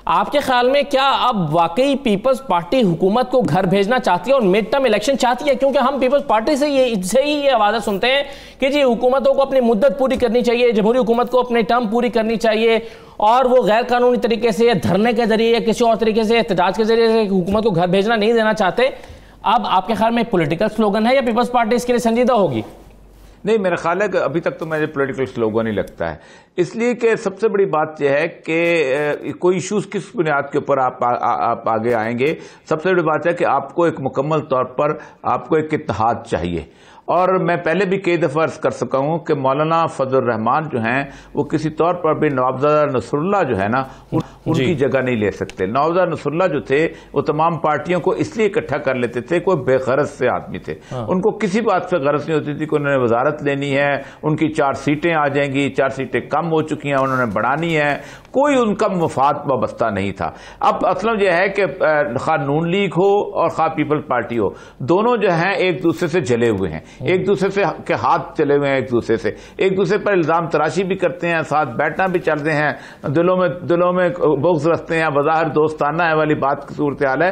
آپ کے خیال میں کیا اب واقعی پیپلز پارٹی حکومت کو گھر بھیجنا چاہتی ہے اور مڈ ٹرم الیکشن چاہتی ہے؟ کیونکہ ہم پیپلز پارٹی سے ہی یہ آوازیں سنتے ہیں کہ جی حکومتوں کو اپنی مدت پوری کرنی چاہیے، جمہوری حکومت کو اپنے ٹرم پوری کرنی چاہیے، اور وہ غیر قانونی طریقے سے دھرنے کے ذریعے یا کسی اور طریقے سے احتجاج کے ذریعے سے حکومت کو گھر بھیجنا نہیں دینا چاہتے۔ اب آپ کے خیال میں پولیٹیکل سلوگن ہے یا پیپلز پارٹی اس کے لیے سنجیدہ ہوگی؟ نہیں، میرا خیال ہے کہ ابھی تک تو مجھے پولیٹیکل سلوگن ہی لگتا ہے، اس لیے کہ سب سے بڑی بات یہ ہے کہ کوئی ایشوز کس بنیاد کے اوپر آپ آگے آئیں گے۔ سب سے بڑی بات ہے کہ آپ کو ایک مکمل طور پر آپ کو ایک اتحاد چاہیے، اور میں پہلے بھی کئی دفعہ عرض کر سکا ہوں کہ مولانا فضل الرحمان جو ہیں وہ کسی طور پر بھی نوابزادہ نصر اللہ جو ہے نا ان کی جگہ نہیں لے سکتے۔ نوابزادہ نصر اللہ جو تھے وہ تمام پارٹیوں کو اس لیے اکٹھا کر لیتے تھے، کوئی بے غرض سے آدمی تھے، ان کو کسی بات سے غرض نہیں ہوتی تھی کہ انہوں نے وزارت لینی ہے، ان کی 4 سیٹیں آ جائیں گی، 4 سیٹیں کم ہو چکی ہیں انہوں نے بڑھانی ہے، کوئی ان کا مفاد وابستہ نہیں تھا۔ اب اصل یہ ہے کہ خواہ نون لیگ ہو اور خواہ پیپل پارٹی ہو، دونوں جو ہیں ایک دوسرے سے جلے ہوئے ہیں، ایک دوسرے سے کے ہاتھ چلے ہوئے ہیں، ایک دوسرے پر الزام تراشی بھی کرتے ہیں، ساتھ بیٹھنا بھی چلتے ہیں، دلوں میں بغض رکھتے ہیں، بظاہر دوستانہ ہے والی بات کی صورتحال ہے۔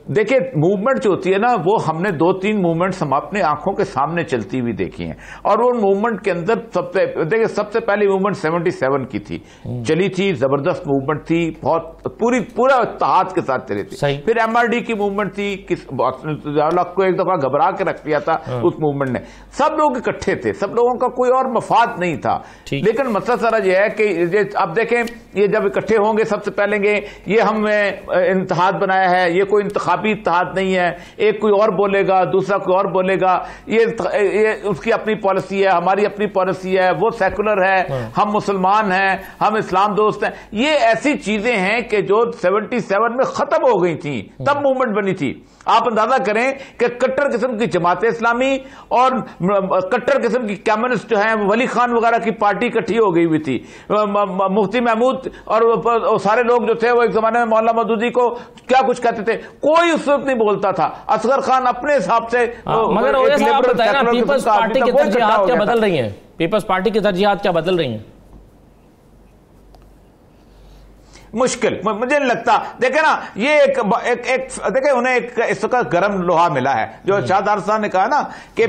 دیکھیں موومنٹ جو ہوتی ہے نا، وہ ہم نے 2-3 موومنٹس ہم اپنے آنکھوں کے سامنے چلتی ہوئی دیکھی ہیں، اور وہ موومنٹ کے اندر سب سے پہلی موومنٹ 77 کی تھی، چلی تھی، زبردست موومنٹ تھی، بہت پورا اتحاد کے ساتھ چلی تھی۔ پھر MRD کی موومنٹ تھی، کو ایک دفعہ گھبرا کے رکھ دیا تھا اس موومنٹ نے، سب لوگ اکٹھے تھے، سب لوگوں کا کوئی اور مفاد نہیں تھا۔ لیکن مسئلہ سارا یہ ہے کہ اب دیکھیں یہ جب اکٹھے ہوں گے سب سے پہلے یہ ہم اتحاد بنایا ہے، یہ کوئی انتخابی اتحاد نہیں ہے، ایک کوئی اور بولے گا، دوسرا کوئی اور بولے گا، یہ اس کی اپنی پالیسی ہے، ہماری اپنی پالیسی ہے، وہ سیکولر ہے، ہم مسلمان ہیں، ہم اسلام دوست ہیں۔ یہ ایسی چیزیں ہیں کہ جو 77 میں ختم ہو گئی تھیں، تب موومنٹ بنی تھی۔ آپ اندازہ کریں کہ کٹر قسم کی جماعت اسلامی اور کٹر قسم کی کمیونسٹ جو ہیں ولی خان وغیرہ کی پارٹی اکٹھی ہو گئی ہوئی تھی، مفتی محمود اور سارے لوگ جو تھے وہ ایک زمانے میں مولانا مودودی کو کیا کچھ کہتے تھے، کوئی اس وقت نہیں بولتا تھا۔ اصغر خان اپنے حساب سے مگر پیپلز پارٹی کی ترجیحات کیا بدل رہی ہیں؟ پیپلز پارٹی کی ترجیحات کیا بدل رہی ہیں؟ مشکل مجھے نہیں لگتا۔ دیکھیں نا، یہ دیکھیں انہیں ایک اس وقت گرم لوہا ملا ہے، جو شاہد صاحب نے کہا نا کہ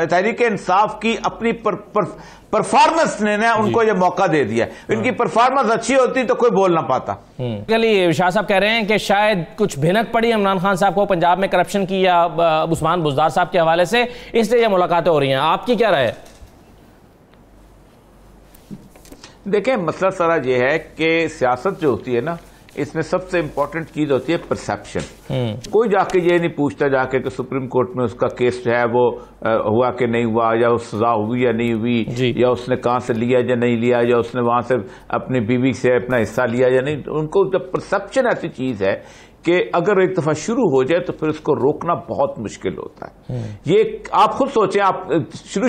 تحریک انصاف کی اپنی پرفارمنس نے ان کو یہ موقع دے دیا، ان کی پرفارمنس اچھی ہوتی تو کوئی بول نہ پاتا۔ شاہ صاحب کہہ رہے ہیں کہ شاید کچھ بھنک پڑی عمران خان صاحب کو پنجاب میں کرپشن کی یا عثمان بزدار صاحب کے حوالے سے، اس لیے یہ ملاقاتیں ہو رہی ہیں، آپ کی کیا رائے ہے؟ دیکھیں مسئلہ سارا یہ ہے کہ سیاست جو ہوتی ہے نا، اس میں سب سے امپورٹنٹ چیز ہوتی ہے پرسیپشن۔ کوئی جا کے یہ نہیں پوچھتا جا کے کہ سپریم کورٹ میں اس کا کیس جو ہے وہ ہوا کہ نہیں ہوا، یا اس سزا ہوئی یا نہیں ہوئی، یا اس نے کہاں سے لیا یا نہیں لیا، یا اس نے وہاں سے اپنی بیوی سے اپنا حصہ لیا یا نہیں۔ ان کو جب پرسیپشن ایسی چیز ہے کہ اگر ایک دفعہ شروع ہو جائے تو پھر اس کو روکنا بہت مشکل ہوتا ہے۔ یہ آپ خود سوچیں، آپ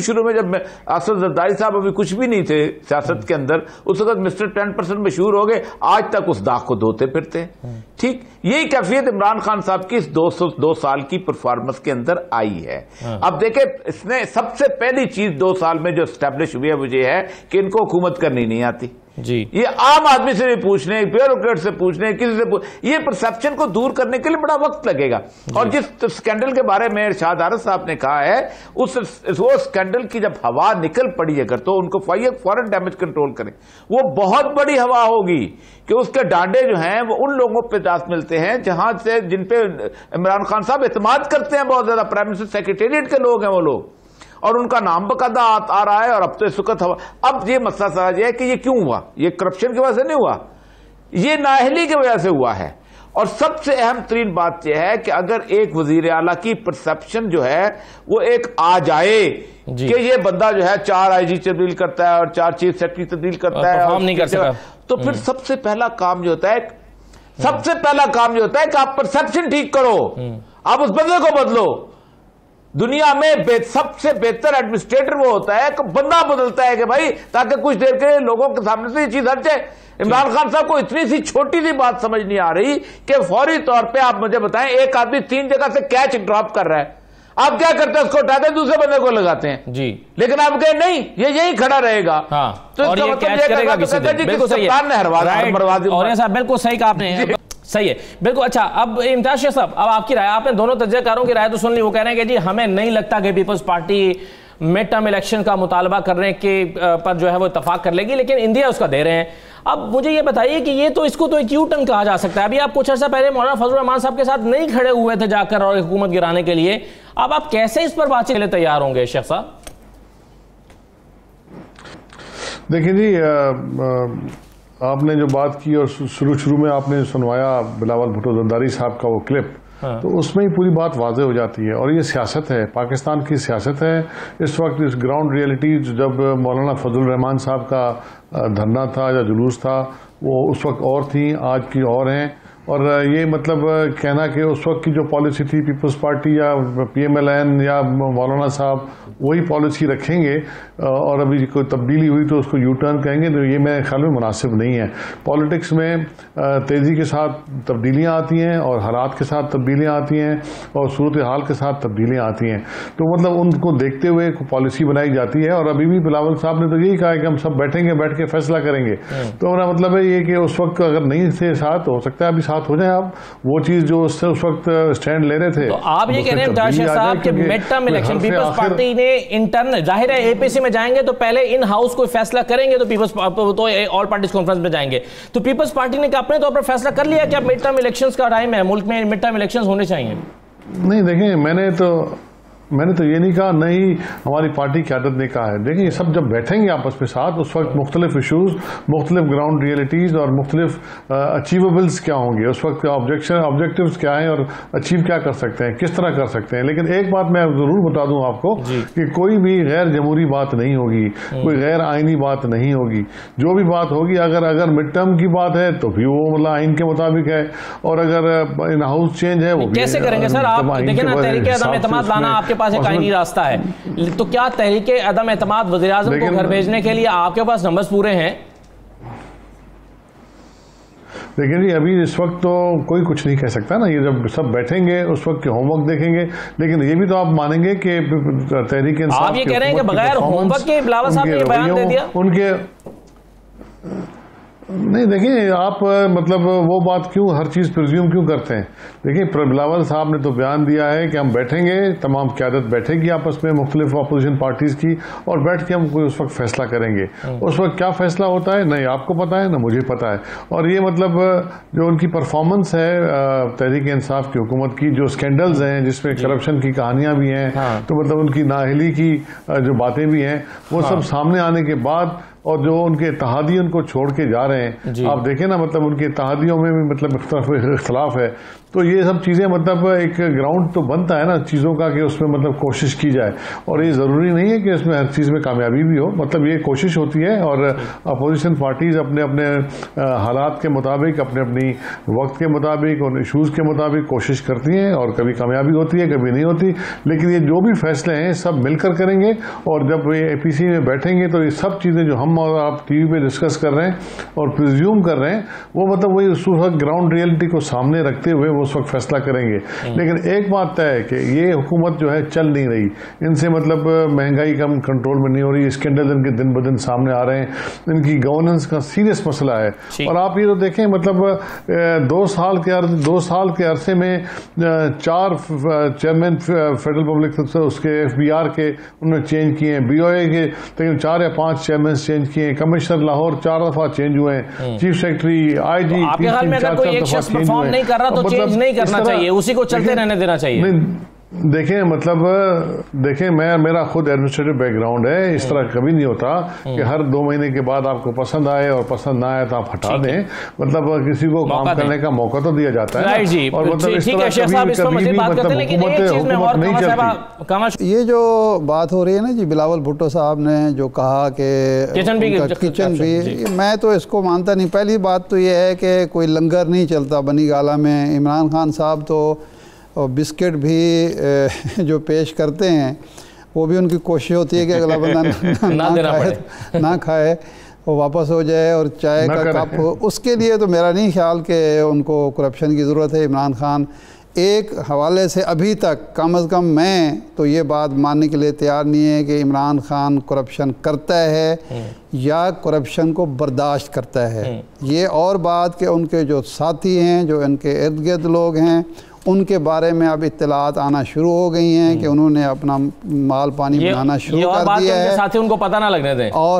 شروع میں جب اسد زرداری صاحب ابھی کچھ بھی نہیں تھے سیاست کے اندر، اس وقت مسٹر 10% مشہور ہو گئے، آج تک اس داغ کو دھوتے پھرتے ہیں۔ ٹھیک یہی کیفیت عمران خان صاحب کی اس 2 سال کی پرفارمنس کے اندر آئی ہے۔ اب دیکھیں اس نے سب سے پہلی چیز 2 سال میں جو اسٹیبلش ہوئی ہے وہ یہ ہے کہ ان کو حکومت کرنی نہیں آتی۔ یہ عام آدمی سے بھی پوچھنے، بیوروکریٹ سے پوچھنے، کسی سے یہ پرسیپشن کو دور کرنے کے لیے بڑا وقت لگے گا۔ اور جس سکینڈل کے بارے میں ارشاد عارض صاحب نے کہا ہے، وہ سکینڈل کی جب ہوا نکل پڑی اگر تو ان کو فوراً ڈیمیج کنٹرول کریں، وہ بہت بڑی ہوا ہوگی کہ اس کے ڈانڈے جو ہیں وہ ان لوگوں پہ دست ملتے ہیں جن پہ عمران خان صاحب اعتماد کرتے ہیں بہت زیادہ، پرائم منسٹر سیکریٹریٹ کے لوگ ہیں وہ لوگ، اور ان کا نام بقدہ آ رہا ہے۔ اور اب تو اس وقت اب یہ مسئلہ سارا یہ ہے کہ یہ کیوں ہوا، یہ کرپشن کی وجہ سے نہیں ہوا، یہ نااہلی کی وجہ سے ہوا ہے۔ اور سب سے اہم ترین بات یہ ہے کہ اگر ایک وزیر اعلیٰ کی پرسیپشن جو ہے وہ ایک آ جائے کہ یہ بندہ جو ہے 4 IG تبدیل کرتا ہے اور 4 چیف سیکرٹری تبدیل کرتا ہے، تو پھر سب سے پہلا کام جو ہوتا ہے کہ آپ پرسیپشن ٹھیک کرو، آپ اس بندے کو بدلو۔ دنیا میں سب سے بہتر ایڈمنسٹریٹر وہ ہوتا ہے کہ بندہ بدلتا ہے کہ بھائی تاکہ کچھ دیر کے لوگوں کے سامنے سے یہ چیز ہٹ جائے۔ عمران خان صاحب کو اتنی سی چھوٹی سی بات سمجھ نہیں آ رہی کہ فوری طور پہ آپ مجھے بتائیں ایک آدمی 3 جگہ سے کیچ ڈراپ کر رہا ہے، آپ کیا کرتے ہیں؟ اس کو اٹھاتے ہیں دوسرے بندے کو لگاتے ہیں جی، لیکن آپ کہیں نہیں یہ یہی کھڑا رہے گا تو اس کا مطلب یہ کرے گا کسی دن. بالکل صحیح ہے، اور صاحب بالکل صحیح کہا آپ نے، صحیح ہے بالکل. اچھا اب امتیاز شیخ صاحب، اب آپ کی رائے، آپ نے دونوں تجزیہ کاروں کی رائے تو سن لی. وہ کہہ رہے ہیں کہ جی ہمیں نہیں لگتا کہ Peoples Party mid term election کا مطالبہ کرنے کے پر جو ہے وہ اتفاق کر لے گی، لیکن اندیا اس کا دے رہے ہیں. اب مجھے یہ بتائیے کہ یہ تو اس کو تو ایک یو ٹرن کہا جا سکتا ہے. ابھی آپ کچھ عرصہ پہلے مولانا فضل الرحمان صاحب کے ساتھ نہیں کھڑے ہوئے تھے جا کر اور حکومت گرانے کے لیے، اب آپ کیسے اس پر بات چیت کے لیے تیار ہوں گے شیخ صاحب؟ دیکھیں جی، آپ نے جو بات کی اور شروع میں آپ نے سنوایا بلاول بھٹو زرداری صاحب کا وہ کلپ، تو اس میں ہی پوری بات واضح ہو جاتی ہے. اور یہ سیاست ہے، پاکستان کی سیاست ہے اس وقت. اس گراؤنڈ ریئلٹی جب مولانا فضل الرحمان صاحب کا دھرنا تھا یا جلوس تھا، وہ اس وقت اور تھیں، آج کی اور ہیں. اور یہ مطلب کہنا کہ اس وقت کی جو پالیسی تھی پیپلز پارٹی یا پی ایم ایل این یا مولانا صاحب وہی پالیسی رکھیں گے اور ابھی کوئی تبدیلی ہوئی تو اس کو یو ٹرن کہیں گے، تو یہ میرے خیال میں مناسب نہیں ہے. پالیٹکس میں تیزی کے ساتھ تبدیلیاں آتی ہیں اور حالات کے ساتھ تبدیلیاں آتی ہیں اور صورتحال کے ساتھ تبدیلیاں آتی ہیں. تو مطلب ان کو دیکھتے ہوئے پالیسی بنائی جاتی ہے. اور ابھی بھی بلاول صاحب نے تو یہی کہا ہے کہ ہم سب بیٹھیں گے، بیٹھ کے فیصلہ کریں گے. تو میرا مطلب ہے یہ کہ اس وقت اگر نہیں تھے ساتھ، ہو سکتا ہے ابھی ساتھ ہو جائیں آپ وہ چیز جو اس وقت اسٹینڈ لے رہے تھے. تو آپ یہ کہہ رہے ہیں امتیاز شیخ صاحب کہ mid term election Peoples Party نے انٹرنل، ظاہر ہے اے پی سی میں جائیں گے تو پہلے ان ہاؤس کوئی فیصلہ کریں گے تو پیپلز تو آل پارٹیز کانفرنس میں جائیں گے، تو پیپلز پارٹی نے اپنے طور پر فیصلہ کر لیا کہ اب مڈ ٹرم الیکشنز کا ٹائم ہے، ملک میں مڈ ٹرم الیکشنز ہونے چاہیے؟ نہیں دیکھیں، میں نے تو یہ نہیں کہا، نہ ہی ہماری پارٹی قیادت نے کہا ہے. دیکھیں یہ سب جب بیٹھیں گے آپس میں ساتھ، اس وقت مختلف ایشوز، مختلف گراؤنڈ ریئلٹیز اور مختلف اچیویبلز کیا ہوں گے، اس وقت آبجیکٹیوز کیا ہیں اور اچیو کیا کر سکتے ہیں، کس طرح کر سکتے ہیں. لیکن ایک بات میں ضرور بتا دوں آپ کو کہ کوئی بھی غیر جمہوری بات نہیں ہوگی، کوئی غیر آئینی بات نہیں ہوگی. جو بھی بات ہوگی اگر مڈ ٹرم کی بات ہے تو بھی وہ مطلب آئین کے مطابق ہے، اور اگر ان ہاؤس چینج ہے وہ کیسے کریں گے سر؟ آپ دیکھیں نا، تحریک عدم اعتماد لانا آپ کے پاس ایک آئینی راستہ ہے، تو کیا تحریک عدم اعتماد وزیر اعظم کو گھر بھیجنے کے لیے آپ کے پاس نمبرز پورے ہیں؟ لیکن جی ابھی اس وقت تو کوئی کچھ نہیں کہہ سکتا نا. یہ جب سب بیٹھیں گے اس وقت کے ہوم ورک دیکھیں گے. لیکن یہ بھی تو آپ مانیں گے کہ تحریک انصاف، آپ یہ کہہ رہے ہیں کہ بغیر ہوم ورک کے بلاول صاحب نے یہ بیان دے دیا؟ ان کے نہیں دیکھیں آپ مطلب وہ بات کیوں ہر چیز پرزیوم کیوں کرتے ہیں؟ دیکھیں بلاول صاحب نے تو بیان دیا ہے کہ ہم بیٹھیں گے، تمام قیادت بیٹھے گی آپس میں مختلف اپوزیشن پارٹیز کی، اور بیٹھ کے ہم کوئی اس وقت فیصلہ کریں گے. اس وقت کیا فیصلہ ہوتا ہے نہ آپ کو پتا ہے نہ مجھے پتا ہے. اور یہ مطلب جو ان کی پرفارمنس ہے تحریک انصاف کی حکومت کی، جو سکینڈلز ہیں جس میں کرپشن کی کہانیاں بھی ہیں، تو مطلب ان کی نااہلی کی جو باتیں بھی ہیں، وہ سب سامنے آنے کے بعد، اور جو ان کے اتحادی ان کو چھوڑ کے جا رہے ہیں، آپ دیکھیں نا مطلب ان کے اتحادیوں میں بھی مطلب اختلاف ہے. تو یہ سب چیزیں مطلب ایک گراؤنڈ تو بنتا ہے نا چیزوں کا کہ اس میں مطلب کوشش کی جائے. اور یہ ضروری نہیں ہے کہ اس میں ہر چیز میں کامیابی بھی ہو، مطلب یہ کوشش ہوتی ہے. اور اپوزیشن پارٹیز اپنے اپنے حالات کے مطابق، اپنی وقت کے مطابق اور ایشوز کے مطابق کوشش کرتی ہیں، اور کبھی کامیابی ہوتی ہے کبھی نہیں ہوتی. لیکن یہ جو بھی فیصلے ہیں سب مل کر کریں گے. اور جب یہ اے پی سی میں بیٹھیں گے تو یہ سب چیزیں جو ہم اور آپ ٹی وی پہ ڈسکس کر رہے ہیں اور پریزیوم کر رہے ہیں، وہ مطلب وہی اس وقت گراؤنڈ ریئلٹی کو سامنے رکھتے ہوئے وہ اس وقت فیصلہ کریں گے. لیکن ایک بات طے ہے کہ یہ حکومت جو ہے چل نہیں رہی. ان سے مطلب مہنگائی کم کنٹرول میں نہیں ہو رہی، اسکینڈل ان کے دن بدن سامنے آ رہے ہیں، ان کی گورننس کا سیریس مسئلہ ہے. اور آپ یہ تو دیکھیں مطلب 2 سال کے عرصے میں 4 چیئرمین فیڈرل پبلک اس کے ایف بی آر کے انہوں نے چینج کیے ہیں، بی او اے کے 4 یا 5 چیئرمین چینج کیے ہیں، کمشنر لاہور 4 دفعہ چینج ہوئے ہیں، چیف سیکرٹری آئی جی 3-4 دفعہ چینج ہوئے ہیں. تو چینج نہیں کرنا چاہیے، اسی کو چلتے رہنے دینا چاہیے. دیکھیں مطلب دیکھیں میرا خود ایڈمنسٹریٹو بیک گراؤنڈ ہے. اس طرح کبھی نہیں ہوتا کہ ہر 2 مہینے کے بعد آپ کو پسند آئے اور پسند نہ آئے تو آپ ہٹا دیں. مطلب کسی کو کام کرنے کا موقع تو دیا جاتا ہے. اور مطلب اس طرح کبھی بھی مطلب حکومت نہیں چلتی. یہ جو بات ہو رہی ہے نا جی، بلاول بھٹو صاحب نے جو کہا کہ کچن بھی، میں تو اس کو مانتا نہیں. پہلی بات تو یہ ہے کہ کوئی لنگر نہیں چلتا بنی گالہ میں. عمران خان صاحب تو بسکٹ بھی جو پیش کرتے ہیں وہ بھی ان کی کوشش ہوتی ہے کہ اگلا بندہ نہ کھائے، وہ واپس ہو جائے. اور چائے کا کپ، اس کے لیے تو میرا نہیں خیال کہ ان کو کرپشن کی ضرورت ہے. عمران خان ایک حوالے سے ابھی تک کم از کم میں تو یہ بات ماننے کے لیے تیار نہیں ہے کہ عمران خان کرپشن کرتا ہے یا کرپشن کو برداشت کرتا ہے. یہ اور بات کہ ان کے جو ساتھی ہیں، جو ان کے ارد گرد لوگ ہیں، ان کے بارے میں اب اطلاعات آنا شروع ہو گئی ہیں کہ انہوں نے اپنا مال پانی بنانا شروع کر دیا ہے. ساتھی ان کو پتہ نہ لگنے دیں. اور